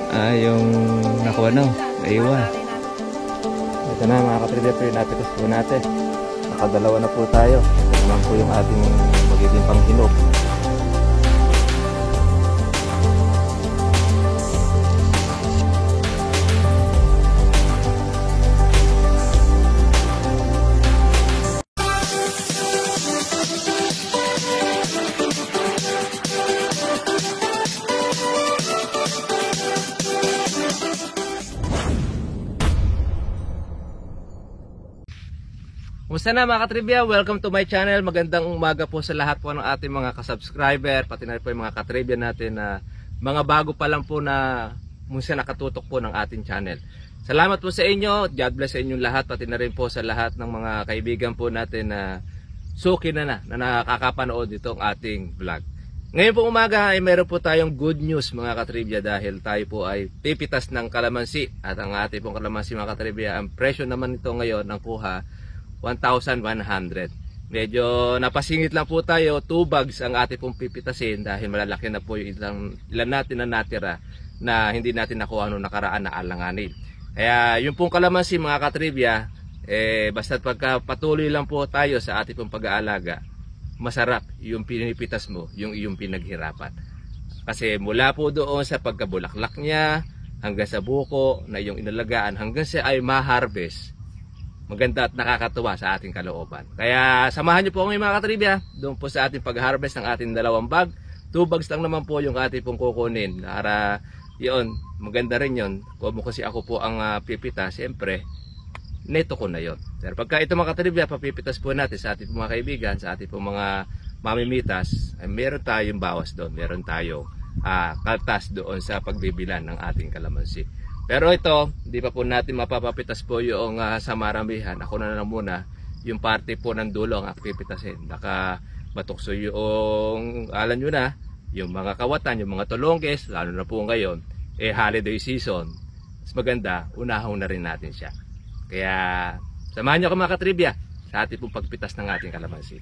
Yung nakuha no, naiwan. Ito na mga katribya, pinapitas po natin. Nakadalawa na po tayo. Ito naman po yung ating magiging panghinog. Kumusta na mga katribya? Welcome to my channel. Magandang umaga po sa lahat po ng ating mga kasubscriber, pati na po yung mga katribya natin na mga bago pa lang po na muna nakatutok po ng ating channel. Salamat po sa inyo. God bless sa inyong lahat, pati na rin po sa lahat ng mga kaibigan po natin na suki na nakakapanood itong ating vlog. Ngayon po umaga ay meron po tayong good news mga katribya, dahil tayo po ay pipitas ng kalamansi. At ang ating pong kalamansi mga katribya, ang presyo naman ito ngayon ng kuha 1,100. Medyo napasingit lang po tayo, 2 bags ang ating pong pipitasin dahil malalaki na po yung ilan natin na natira na hindi natin nakuha noong nakaraan na alanganin. Kaya yung pong kalamansi mga katribya, basta't pagkapatuloy lang po tayo sa ating pong pag-aalaga, masarap yung pinipitas mo, yung iyong pinaghirapan. Kasi mula po doon sa pagkabulaklak niya hanggang sa buko na iyong inalagaan hanggang sa ay ma-harvest, maganda at nakakatuwa sa ating kalooban. Kaya samahan niyo po ngayon mga katribya doon po sa ating pag-harvest ng ating 2 bag. 2 bags lang naman po yung ating pong kukunin para yun, maganda rin yun. Kung kasi ako po ang pipita, siyempre neto ko na yun. Pero pagka ito mga katribya, papipitas po natin sa ating mga kaibigan, sa ating mga mamimitas, ay meron tayong bawas doon, meron tayong kaltas doon sa pagbibilan ng ating kalamansi. Pero ito, hindi pa po natin mapapapitas po yung sa maramihan. Ako na lang muna yung parte po ng dulo ang pipitasin. Baka matukso yung, alam nyo na, yung mga kawatan, yung mga tulongges, lalo na po ngayon, holiday season. Mas maganda, unahon na rin natin siya. Kaya, samahan nyo ako mga katribya sa ating pong pagpitas ng ating kalamansi.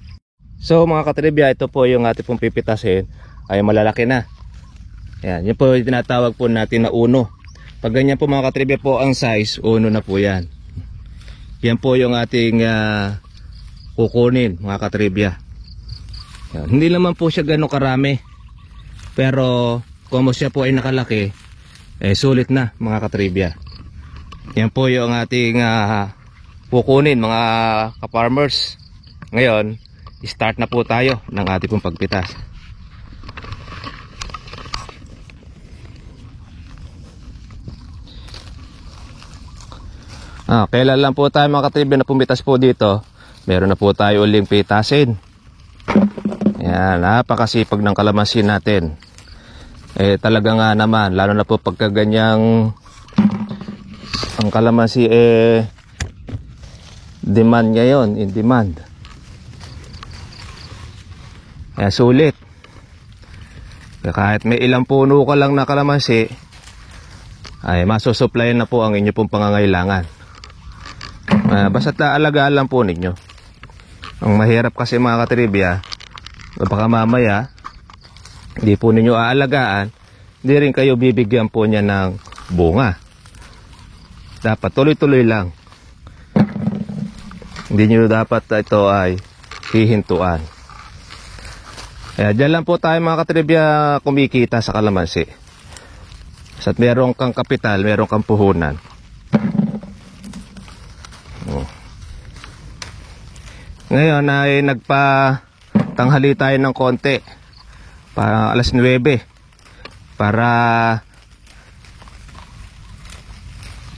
So mga katribya, ito po yung ating pong pipitasin, ay malalaki na. Ayan, yun po yung tinatawag po natin na uno. Pag ganyan po mga katribya po ang size, uno na po yan. Yan po yung ating kukunin mga katribya. Yan. Hindi naman po siya gano'ng karami. Pero kung siya po ay nakalaki, sulit na mga katribya. Yan po yung ating kukunin mga ka-farmers. Ngayon, start na po tayo ng ating pong pagpitas. Kailan lang po tayo mga katribya na pumitas po dito, meron na po tayo uling pitasin. Ayan, napakasipag ng kalamansi natin. Talaga nga naman, lalo na po pagka ganyang ang kalamansi demand ngayon, in demand. Kaya sulit. Kahit may ilang puno ka lang na kalamansi, ay masusuplayan na po ang inyo pong pangangailangan. Basta alagaan lang po ninyo. Ang mahirap kasi mga katribya, baka mamaya hindi po ninyo aalagaan, hindi rin kayo bibigyan po niya ng bunga. Dapat tuloy-tuloy lang. Hindi nyo dapat ito ay hihintuan. Kaya dyan lang po tayo mga katribya kumikita sa kalamansi. At meron kang kapital, meron kang puhunan. Ngayon ay nagpa-tanghali tayo ng konti para alas 9 para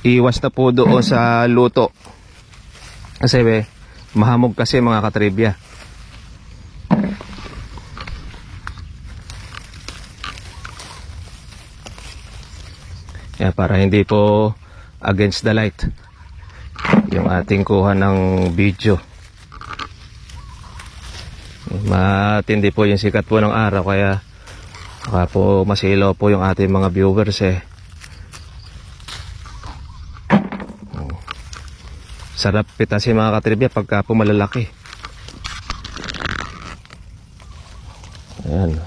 iwas na po doon sa luto kasi mahamog kasi mga katribya. Para hindi po against the light yung ating kuha ng video. Matindi po yung sikat po ng araw, kaya baka po masilaw po yung ating mga viewers Sarap pitasin mga katribya pagka po malalaki. Ayan.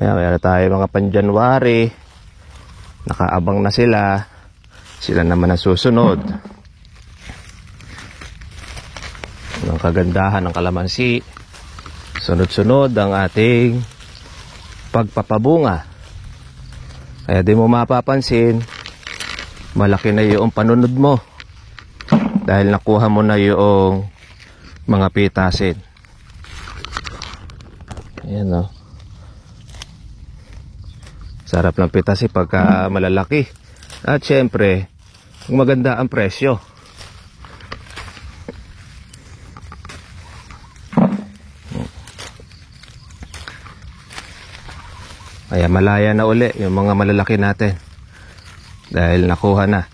Ayan, kaya tayo mga pan-January. Nakaabang na sila. Sila naman ang susunod. Ang kagandahan ng kalamansi, sunod-sunod ang ating pagpapabunga. Kaya di mo mapapansin, malaki na yung panunod mo dahil nakuha mo na yung mga pitasin. Ayan o. Sarap ng pitasin pagka malalaki. At syempre, maganda ang presyo. Kaya malaya na uli yung mga malalaki natin dahil nakuha na.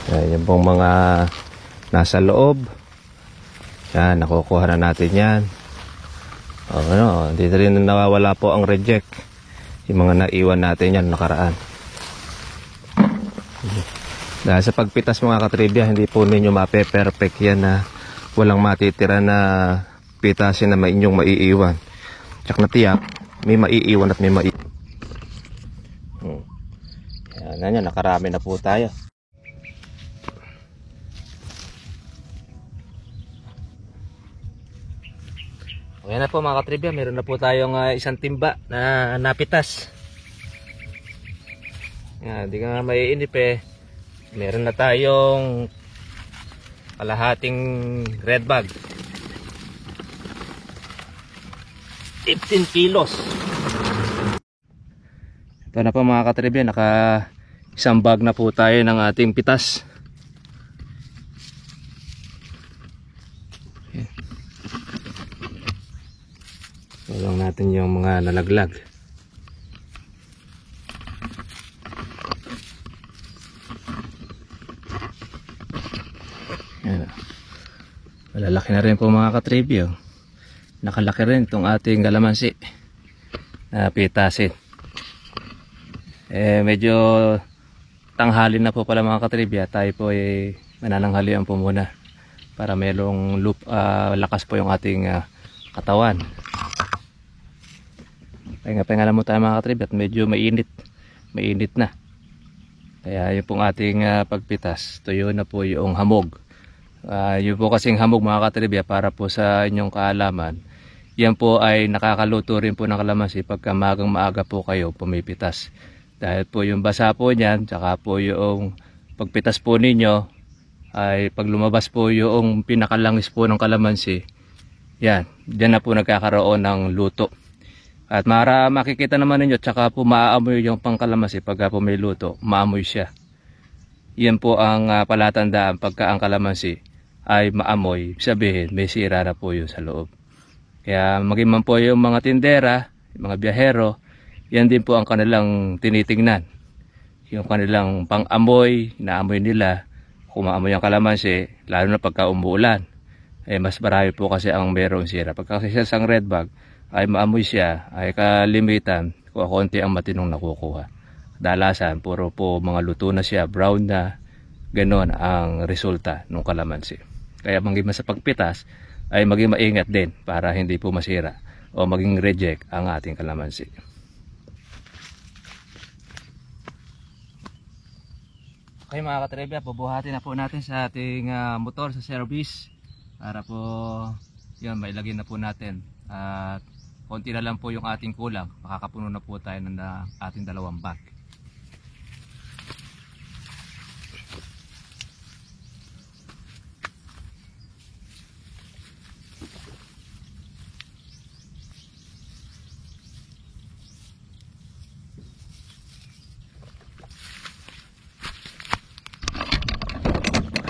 Yan pong mga nasa loob. Yan, nakukuha na natin yan. Dito rin nawawala po ang reject. Yung mga naiwan natin yan nakaraan. Dahil sa pagpitas mga katribya, hindi po ninyo mape-perfect yan na walang matitira na pitasin na inyong maiiwan. Tsak na tiyak, may maiiwan at may maiiwan. Yan, nakarami na po tayo. Okay na po mga katribya, meron na po tayong isang timba na napitas. Yan, hindi ka nga maiinip eh. Meron na tayong kalahating red bag. 15 kilos. Ito na po mga katribya, naka isang bag na po tayo ng ating pitas. Tulong natin yung mga nalaglag. Malalaki na rin po mga katribyo. Nakalaki rin itong ating kalamansi na pitasin. Medyo tanghali na po pala mga katribya. Tayo po ay manananghalian po muna para mayroong lakas po yung ating katawan. Pahinga lang mo tayo mga katribya at medyo mainit na. Kaya yung pong ating pagpitas, tuyo na po yung hamog. Yun po kasing hamog mga katribya, para po sa inyong kaalaman, yan po ay nakakaluto rin po ng kalamansi pagka maaga po kayo pumipitas. Dahil po yung basa po niyan, tsaka po yung pagpitas po ninyo, ay pag lumabas po yung pinakalangis po ng kalamansi, yan, dyan na po nagkakaroon ng luto. At makikita naman ninyo, tsaka po maaamoy yung pangkalamansi pagka po may luto, maamoy siya. Yan po ang palatandaan pagka ang kalamansi ay maamoy, sabihin may sira na po yun sa loob. Kaya maging man po yung mga tindera, yung mga biyahero, yan din po ang kanilang tinitingnan. Yung kanilang pang-amoy, naamoy nila, kung maamoy ang kalamansi, lalo na pagka umuulan, mas marami po kasi ang merong sira. Pagka kasi sa red bag ay maamoy siya, ay kalimitan, konti ang matinong nakukuha. Dalasan, puro po mga luto na siya, brown na, ganon ang resulta ng kalamansi. Kaya maging sa pagpitas ay maging maingat din para hindi po masira o maging reject ang ating kalamansi. Okay mga katribya, bubuhatin na po natin sa ating motor sa service para po yun, mailagay na po natin. At konti na lang po yung ating kulang, makakapuno na po tayo ng ating 2 bag.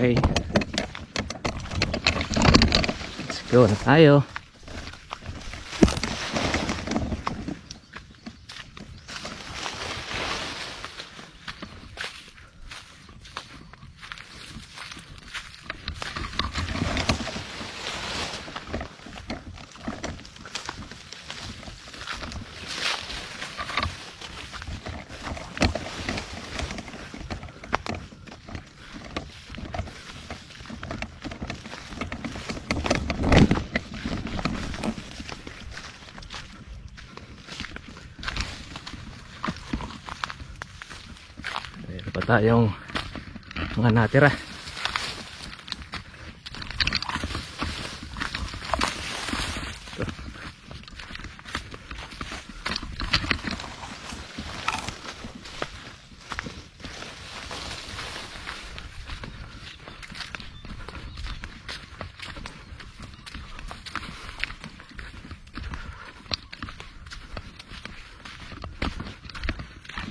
Okay. Let's go na tayo. tayong mga natira.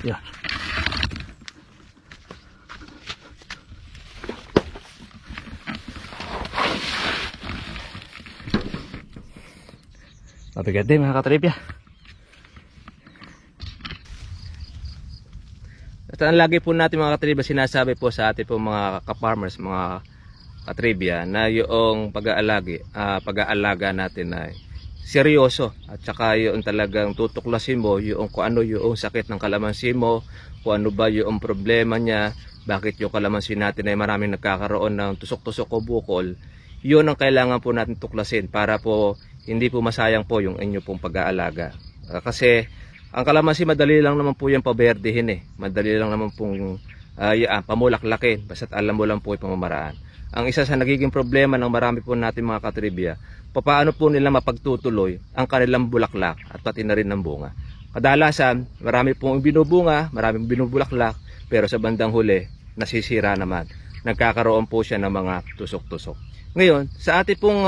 Yan. Mabigat din mga katripya. At ang lagi po natin mga katripya sinasabi po sa ating po mga ka-farmers, mga katripya, na yung pag-aalaga natin ay seryoso, at saka yung talagang tutuklasin mo yung kung ano yung sakit ng kalamansi mo, kung ano ba yung problema niya, bakit yung kalamansi natin ay maraming nagkakaroon ng tusok-tusok o bukol. Yun ang kailangan po natin tuklasin para po hindi po masayang po yung inyo pong pag-aalaga. Kasi ang kalamansi madali lang naman po yung paberdihin madali lang naman pong pamulaklakin, basta't alam mo lang po yung pamamaraan. Ang isa sa nagiging problema ng marami po natin mga katribya, paano po nila mapagtutuloy ang kanilang bulaklak at pati na rin ng bunga. Kadalasan, marami pong binubunga, maraming binubulaklak, pero sa bandang huli, nasisira naman. Nagkakaroon po siya ng mga tusok-tusok. Ngayon, sa ating pong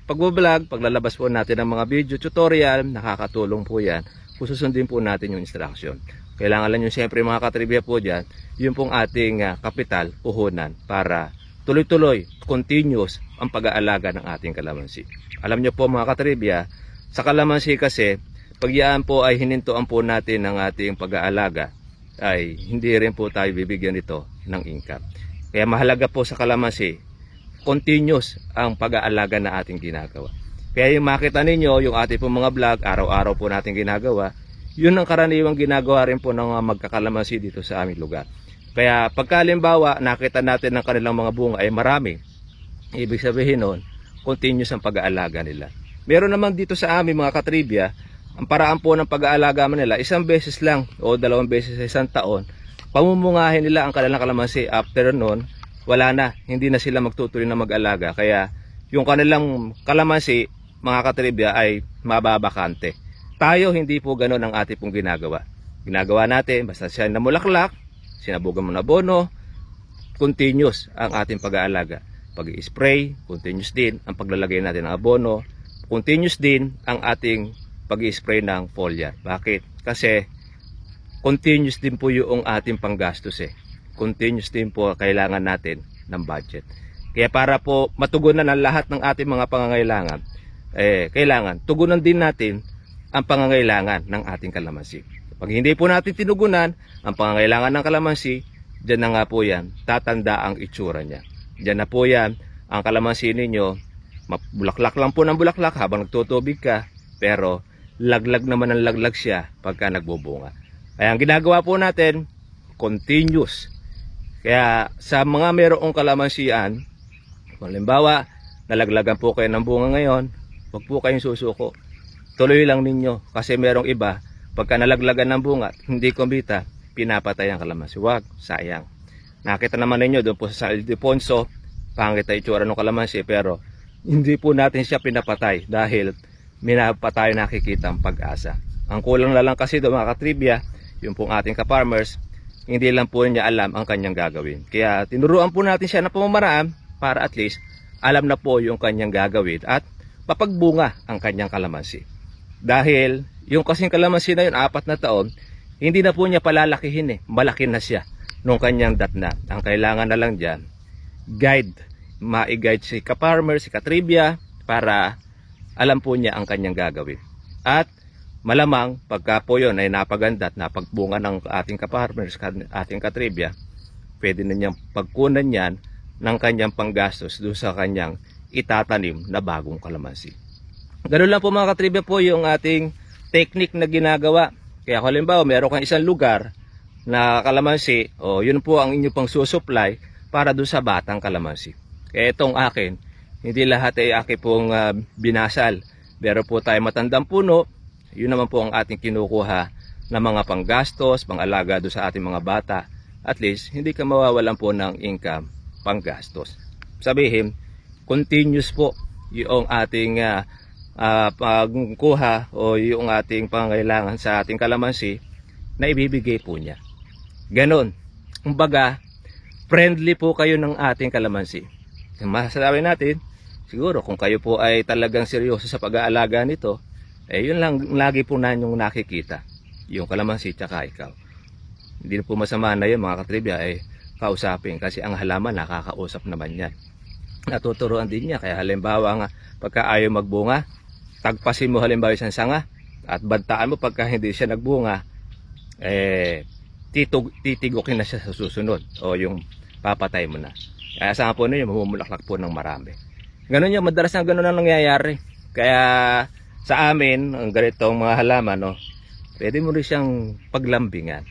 pag-vlog, paglalabas po natin ng mga video tutorial, nakakatulong po yan. Susundin po natin yung instruction. Kailangan lang nyo siyempre mga katribya po dyan, yun pong ating kapital, puhunan, para tuloy-tuloy, continuous ang pag-aalaga ng ating kalamansi. Alam nyo po mga katribya, sa kalamansi kasi, pag yan po ay hinintuan po natin ng ating pag-aalaga, ay hindi rin po tayo bibigyan nito ng income. Kaya mahalaga po sa kalamansi, continuous ang pag-aalaga na ating ginagawa. Kaya yung makita ninyo, yung ating po mga vlog, araw-araw po natin ginagawa, yun ang karaniwang ginagawa rin po ng magkakalamansi dito sa aming lugar. Kaya pagkalimbawa nakita natin ng kanilang mga bunga ay marami, ibig sabihin nun, continuous ang pag-aalaga nila. Meron naman dito sa amin mga katribya, ang paraan po ng pag-aalaga nila, isang beses lang o 2 beses sa isang taon, pamumungahin nila ang kanilang kalamansi. After nun, wala na, hindi na sila magtutuloy na mag-alaga. Kaya yung kanilang kalamansi, mga katribya, ay mababakante. Tayo hindi po ganun ang ating pong ginagawa. Ginagawa natin, basta siya namulaklak, sinabugan mo na bono, continuous ang ating pag-aalaga. Pag-i-spray, continuous din ang paglalagay natin ng abono, continuous din ang ating pag-i-spray ng foliar. Bakit? Kasi continuous din po yung ating panggastos Continuous din po kailangan natin ng budget. Kaya para po matugunan ang lahat ng ating mga pangangailangan, kailangan tugunan din natin ang pangangailangan ng ating kalamansi. Pag hindi po natin tinugunan ang pangangailangan ng kalamansi, dyan na nga po yan, tatanda ang itsura niya. Dyan na po yan, ang kalamansi ninyo, bulaklak lang po ng bulaklak habang nagtutubig ka, pero laglag naman ang laglag siya pagka nagbubunga. Kaya ang ginagawa po natin, continuous. Kaya sa mga mayroong kalamansian, halimbawa, nalaglagan po kayo ng bunga ngayon, huwag po kayong susuko. Tuloy lang ninyo kasi merong iba, pagka nalaglagan ng bunga, hindi kumbita, pinapatay ang kalamansi. Huwag, sayang. Nakita naman ninyo doon po sa San Ildefonso, pangit na itsura ng kalamansi, pero hindi po natin siya pinapatay dahil minapatay nakikita ang pag-asa. Ang kulang na lang kasi doon mga katribya, yung pong ating ka-farmers, hindi lang po niya alam ang kanyang gagawin. Kaya tinuruan po natin siya na pamamaraan para at least alam na po yung kanyang gagawin at mapagbunga ang kanyang kalamansi. Dahil yung kasing kalamansi na yun, 4 na taon, hindi na po niya palalakihin malaki na siya nung kanyang datna. Ang kailangan na lang dyan, guide, ma-guide si ka-farmer, si ka-trivia, para alam po niya ang kanyang gagawin. At malamang pagka po yun ay napaganda at napagbunga ng ating ka-farmer, ating ka-trivia, pwede na niyang pagkunan yan ng kanyang panggastos doon sa kanyang itatanim na bagong kalamansi. Ganun lang po mga katribya po yung ating technique na ginagawa. Kaya kung halimbawa meron kang isang lugar na kalamansi, yun po ang inyo pang susupply para doon sa batang kalamansi. Kaya itong akin, hindi lahat ay akin pong binasal. Meron po tayo matandang puno, yun naman po ang ating kinukuha na mga panggastos, pangalaga doon sa ating mga bata. at least hindi ka mawawalan po ng income panggastos. Sabihin, continuous po yung ating pagkuha o yung ating pangailangan sa ating kalamansi na ibibigay po niya. Ganon. Kumbaga, friendly po kayo ng ating kalamansi. Masasabi natin, siguro kung kayo po ay talagang seryoso sa pag-aalaga nito, yun lang lagi po na yung nakikita. Yung kalamansi tsaka ikaw. Hindi po masama na yun mga katribya kausapin kasi ang halaman nakakausap naman yan. Natuturuan din niya. Kaya halimbawa nga, pagka ayaw magbunga, tagpasin mo halimbawa isang sanga at bantaan mo pagka hindi siya nagbunga, titigukin na siya sa susunod o yung papatay mo na. Kaya saan po ninyo, mamumulaklak po ng marami. Ganun yung madalas na ganun ang nangyayari. Kaya sa amin, ang ganitong mga halaman, pwede mo rin siyang paglambingan.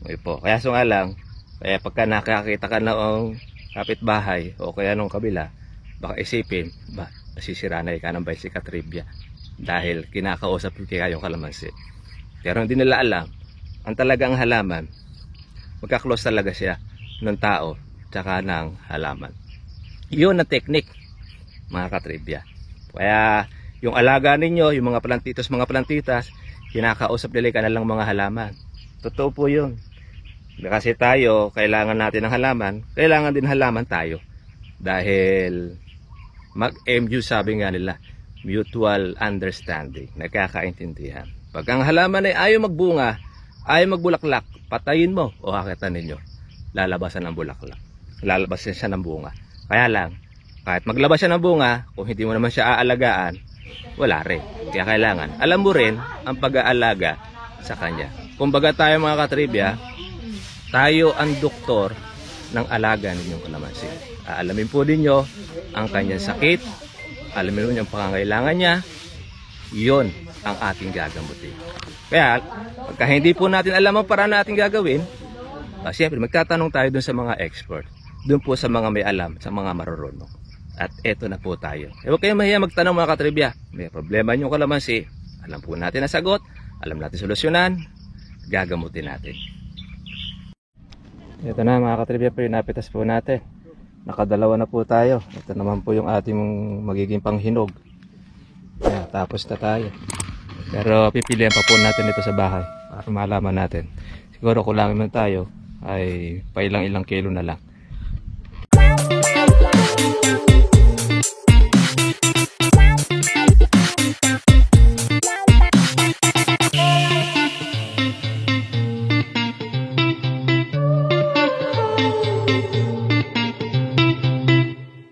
Okay po. Kaya so nga lang, pagka nakakita ka na ng kapitbahay o kaya nung kabila, baka isipin, nasisira na ka ng Bicycle Trivia dahil kinakausap kayo yung kalamansi. Pero hindi nila alam, ang talagang halaman, magka-close talaga siya ng tao tsaka ng halaman. Yun ang technique, mga katribya. Kaya yung alaga ninyo, yung mga plantitos, mga plantitas, kinakausap nila ka na lang mga halaman. Totoo po yun. Kasi tayo, kailangan natin ng halaman, kailangan din halaman tayo. Dahil mag-MU sabi nga nila, mutual understanding, nagkakaintindihan. Pag ang halaman ay ayaw magbunga, ayaw magbulaklak, patayin mo o hakitan ninyo, lalabasan ang bulaklak, lalabasan siya ng bunga. Kaya lang, kahit maglabas siya ng bunga, kung hindi mo naman siya aalagaan, wala rin. Kaya kailangan, alam mo rin ang pag-aalaga sa kanya. Kumbaga tayo mga katribya, tayo ang doktor ng alaga ninyong kalamansi. Aalamin po ninyo ang kanyang sakit, alamin mo yung pangangailangan niya, yun ang ating gagamutin. Kaya, pagka hindi po natin alam ang paraan natin gagawin, siyempre magtatanong tayo dun sa mga expert, dun po sa mga may alam, sa mga marurunong. At eto na po tayo. Huwag kayong mahiya magtanong mga katribya. May problema yung kalamansi, alam po natin ang sagot, alam natin solusyonan, gagamutin natin. Ito na mga katribya po, yung napitas po natin. Nakadalawa na po tayo. Ito naman po yung ating magiging panghinog. Ayan, tapos na tayo. Pero pipilihan pa po natin ito sa bahay para malaman natin. Siguro kulang naman tayo ay pailang-ilang kilo na lang.